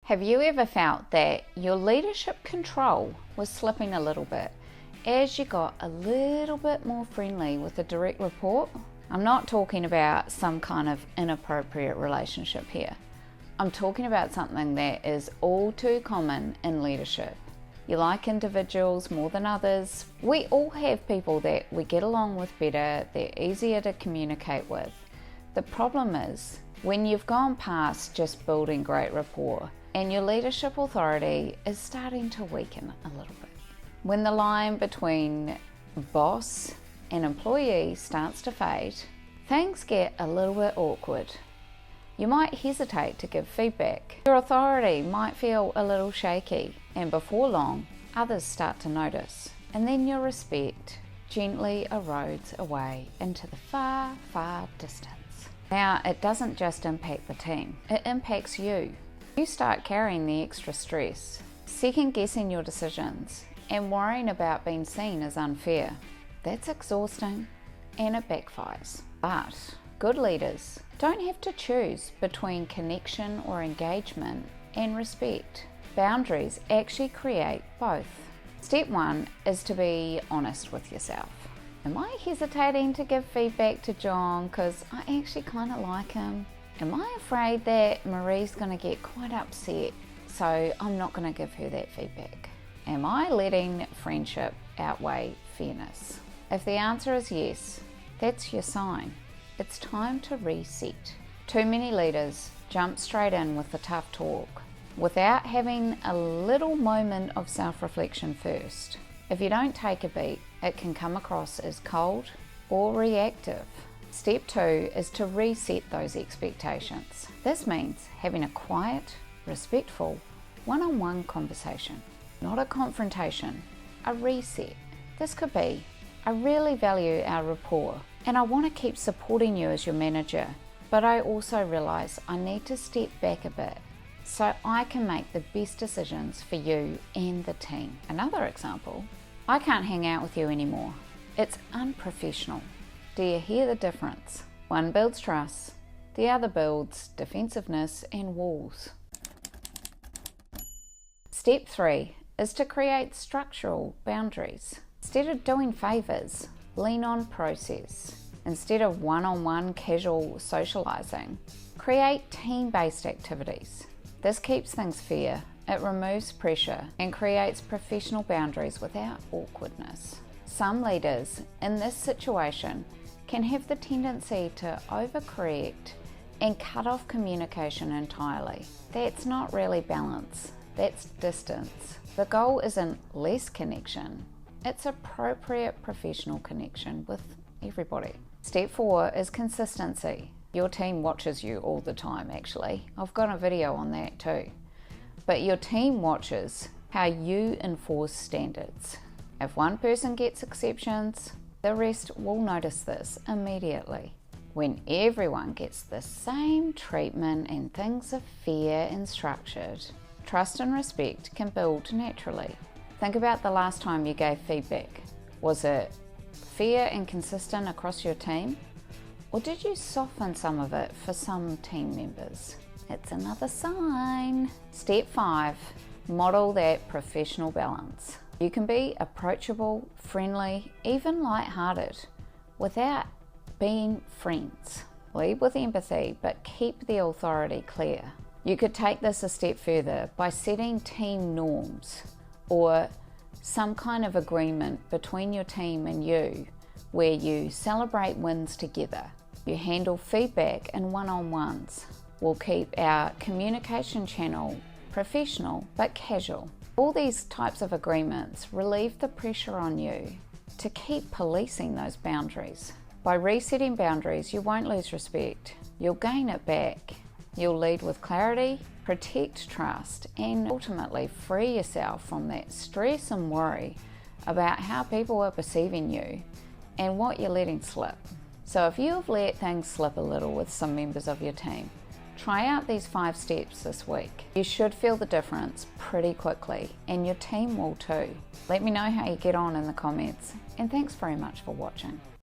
Have you ever felt that your leadership control was slipping a little bit as you got a little bit more friendly with a direct report? I'm not talking about some kind of inappropriate relationship here. I'm talking about something that is all too common in leadership. You like individuals more than others. We all have people that we get along with better, they're easier to communicate with. The problem is when you've gone past just building great rapport and your leadership authority is starting to weaken a little bit. When the line between boss and employee starts to fade, things get a little bit awkward. You might hesitate to give feedback. Your authority might feel a little shaky, and before long, others start to notice. And then your respect gently erodes away into the far, far distance. Now, it doesn't just impact the team, it impacts you. You start carrying the extra stress, second-guessing your decisions, and worrying about being seen as unfair. That's exhausting, and it backfires. But good leaders don't have to choose between connection or engagement and respect. Boundaries actually create both. Step 1 is to be honest with yourself. Am I hesitating to give feedback to John because I actually kind of like him? Am I afraid that Marie's going to get quite upset, so I'm not going to give her that feedback? Am I letting friendship outweigh fairness? If the answer is yes, that's your sign. It's time to reset. Too many leaders jump straight in with the tough talk without having a little moment of self-reflection first. If you don't take a beat, it can come across as cold or reactive. Step 2 is to reset those expectations. This means having a quiet, respectful, one-on-one conversation, not a confrontation, a reset. This could be, I really value our rapport and I want to keep supporting you as your manager, but I also realize I need to step back a bit so I can make the best decisions for you and the team. Another example, I can't hang out with you anymore. It's unprofessional. Do you hear the difference? One builds trust, the other builds defensiveness and walls. Step 3 is to create structural boundaries. Instead of doing favors, lean on process. Instead of one-on-one casual socializing, create team-based activities. This keeps things fair, it removes pressure and creates professional boundaries without awkwardness. Some leaders in this situation can have the tendency to overcorrect and cut off communication entirely. That's not really balance, that's distance. The goal isn't less connection, it's appropriate professional connection with everybody. Step 4 is consistency. Your team watches you all the time actually. I've got a video on that too. But your team watches how you enforce standards. If one person gets exceptions, the rest will notice this immediately. When everyone gets the same treatment and things are fair and structured, trust and respect can build naturally. Think about the last time you gave feedback. Was it fair and consistent across your team? Or did you soften some of it for some team members? It's another sign. Step 5, model that professional balance. You can be approachable, friendly, even light-hearted without being friends. Lead with empathy, but keep the authority clear. You could take this a step further by setting team norms or some kind of agreement between your team and you where you celebrate wins together. You handle feedback in one-on-ones. We'll keep our communication channel professional but casual. All these types of agreements relieve the pressure on you to keep policing those boundaries. By resetting boundaries, you won't lose respect. You'll gain it back. You'll lead with clarity, protect trust, and ultimately free yourself from that stress and worry about how people are perceiving you and what you're letting slip. So if you've let things slip a little with some members of your team, try out these 5 steps this week. You should feel the difference pretty quickly, and your team will too. Let me know how you get on in the comments, and thanks very much for watching.